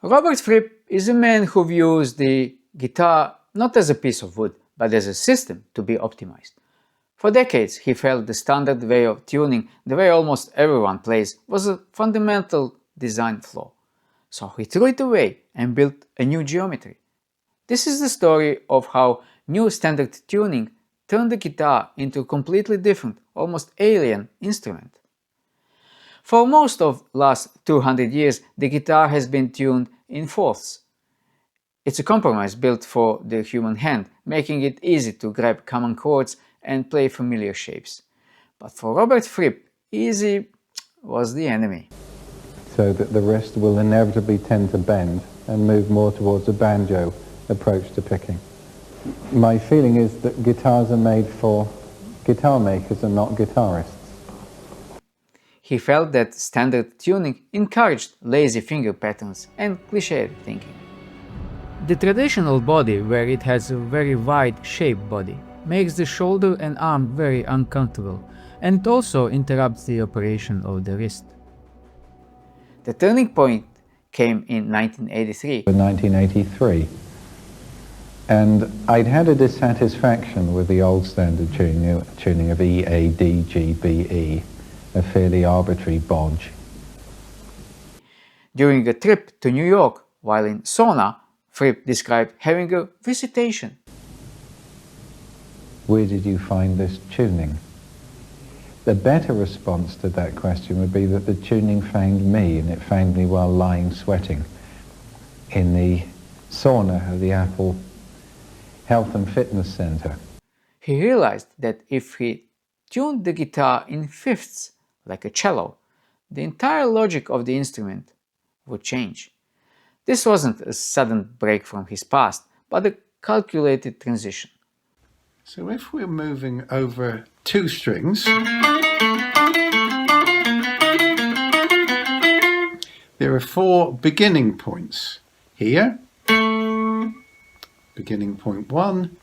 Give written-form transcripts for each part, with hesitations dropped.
Robert Fripp is a man who views the guitar not as a piece of wood, but as a system to be optimized. For decades, he felt the standard way of tuning, the way almost everyone plays, was a fundamental design flaw. So he threw it away and built a new geometry. This is the story of how new standard tuning turned the guitar into a completely different, almost alien instrument. For most of the last 200 years, the guitar has been tuned in fourths. It's a compromise built for the human hand, making it easy to grab common chords and play familiar shapes. But for Robert Fripp, easy was the enemy. So that the wrist will inevitably tend to bend and move more towards a banjo approach to picking. My feeling is that guitars are made for guitar makers and not guitarists. He felt that standard tuning encouraged lazy finger patterns and cliché thinking. The traditional body, where it has a very wide shaped body, makes the shoulder and arm very uncomfortable, and it also interrupts the operation of the wrist. The turning point came in 1983. In 1983. And I'd had a dissatisfaction with the old standard tuning of E, A, D, G, B, E, a fairly arbitrary bodge. During a trip to New York, while in sauna, Fripp described having a visitation. Where did you find this tuning? The better response to that question would be that the tuning found me, and it found me while lying sweating in the sauna of the Apple Health and Fitness Center. He realized that if he tuned the guitar in fifths, like a cello, the entire logic of the instrument would change. This wasn't a sudden break from his past, but a calculated transition. So if we're moving over two strings, there are four beginning points here. Beginning point 1,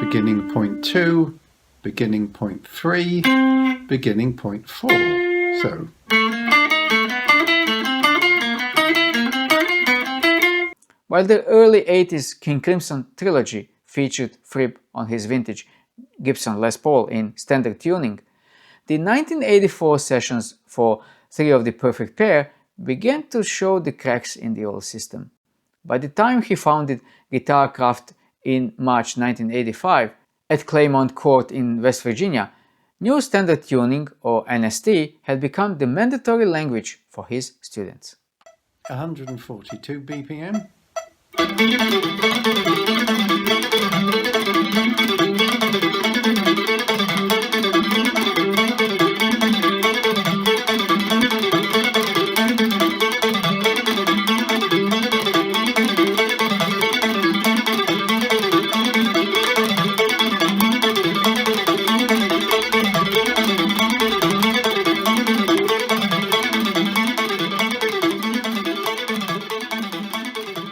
beginning point 2, beginning point 3, beginning point 4. So while the early 80s King Crimson trilogy featured Fripp on his vintage Gibson Les Paul in standard tuning, the 1984 sessions for Three of the Perfect Pair began to show the cracks in the old system. By the time he founded Guitarcraft in March 1985 at Claymont Court in West Virginia, New Standard Tuning, or NST, had become the mandatory language for his students. 142 BPM.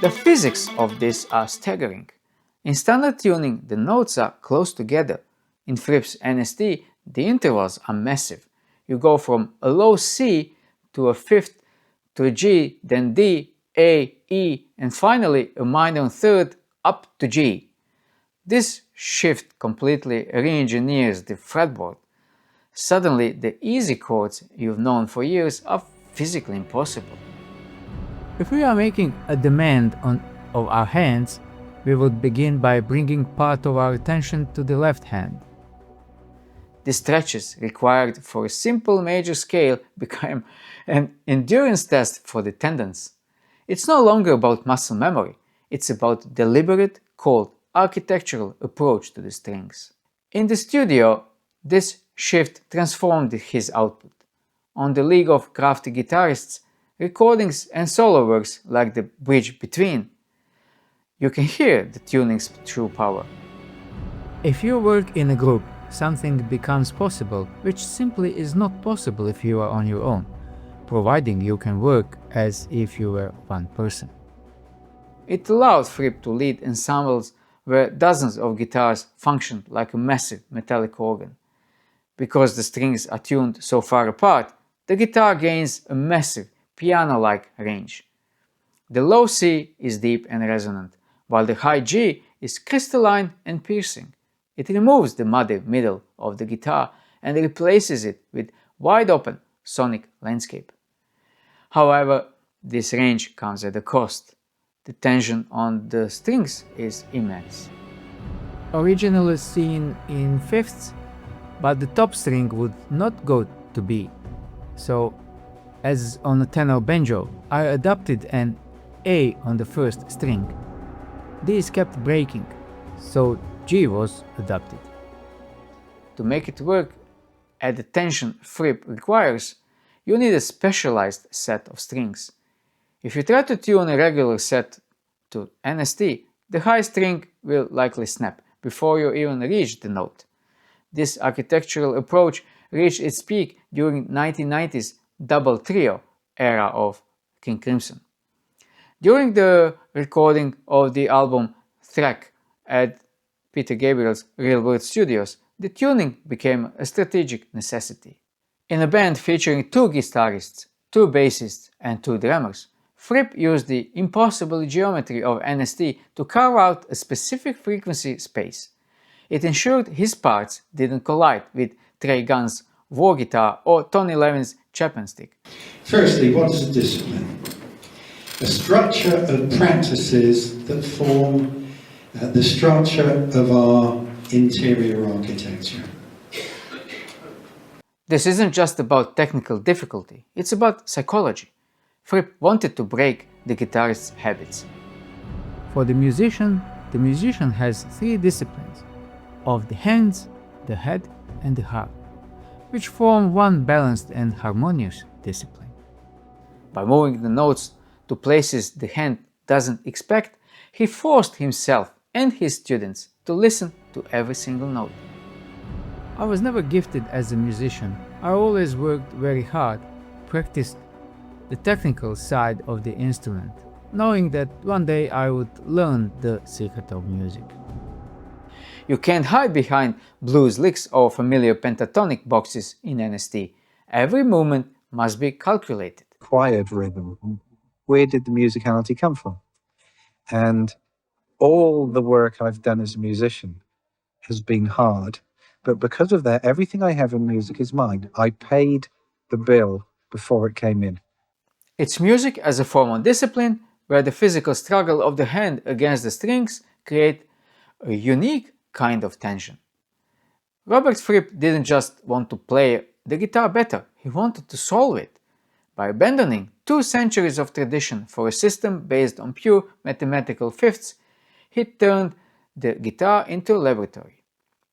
The physics of this are staggering. In standard tuning, the notes are close together. In Fripp's NST, the intervals are massive. You go from a low C to a fifth to a G, then D, A, E, and finally a minor third up to G. This shift completely re-engineers the fretboard. Suddenly, the easy chords you've known for years are physically impossible. If we are making a demand of our hands, we would begin by bringing part of our attention to the left hand. The stretches required for a simple major scale became an endurance test for the tendons. It's no longer about muscle memory, it's about deliberate, cold, architectural approach to the strings. In the studio, this shift transformed his output. On the League of Crafty Guitarists, recordings and solo works like the bridge between, you can hear the tuning's true power. If you work in a group, something becomes possible which simply is not possible if you are on your own, providing you can work as if you were one person. It allowed Fripp to lead ensembles where dozens of guitars functioned like a massive metallic organ. Because the strings are tuned so far apart, the guitar gains a massive piano-like range. The low C is deep and resonant, while the high G is crystalline and piercing. It removes the muddy middle of the guitar and replaces it with wide-open sonic landscape. However, this range comes at a cost. The tension on the strings is immense. Originally seen in fifths, but the top string would not go to B. So, as on a tenor banjo, I adopted an A on the first string. These kept breaking, so G was adopted. To make it work at the tension Fripp requires, you need a specialized set of strings. If you try to tune a regular set to NST, the high string will likely snap before you even reach the note. This architectural approach reached its peak during 1990s double trio era of King Crimson. During the recording of the album Track at Peter Gabriel's Real World Studios, the tuning became a strategic necessity. In a band featuring 2 guitarists, 2 bassists and 2 drummers, Fripp used the impossible geometry of NST to carve out a specific frequency space. It ensured his parts didn't collide with Trey Gunn's war guitar or Tony Levin's Chapman stick. Firstly, what is a discipline? A structure of practices that form the structure of our interior architecture. This isn't just about technical difficulty, it's about psychology. Fripp wanted to break the guitarist's habits. For the musician has 3 disciplines: of the hands, the head and the heart, which form one balanced and harmonious discipline. By moving the notes to places the hand doesn't expect, he forced himself and his students to listen to every single note. I was never gifted as a musician. I always worked very hard, practiced the technical side of the instrument, knowing that one day I would learn the secret of music. You can't hide behind blues licks or familiar pentatonic boxes in NST. Every movement must be calculated. Acquired rhythm. Where did the musicality come from? And all the work I've done as a musician has been hard, but because of that, everything I have in music is mine. I paid the bill before it came in. It's music as a form of discipline where the physical struggle of the hand against the strings create a unique kind of tension. Robert Fripp didn't just want to play the guitar better, he wanted to solve it. By abandoning 2 centuries of tradition for a system based on pure mathematical fifths, he turned the guitar into a laboratory.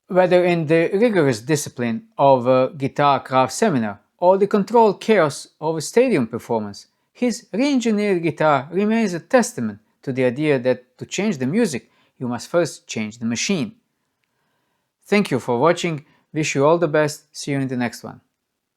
Whether in the rigorous discipline of a guitar craft seminar or the controlled chaos of a stadium performance, his re-engineered guitar remains a testament to the idea that to change the music, you must first change the machine. Thank you for watching, wish you all the best, see you in the next one.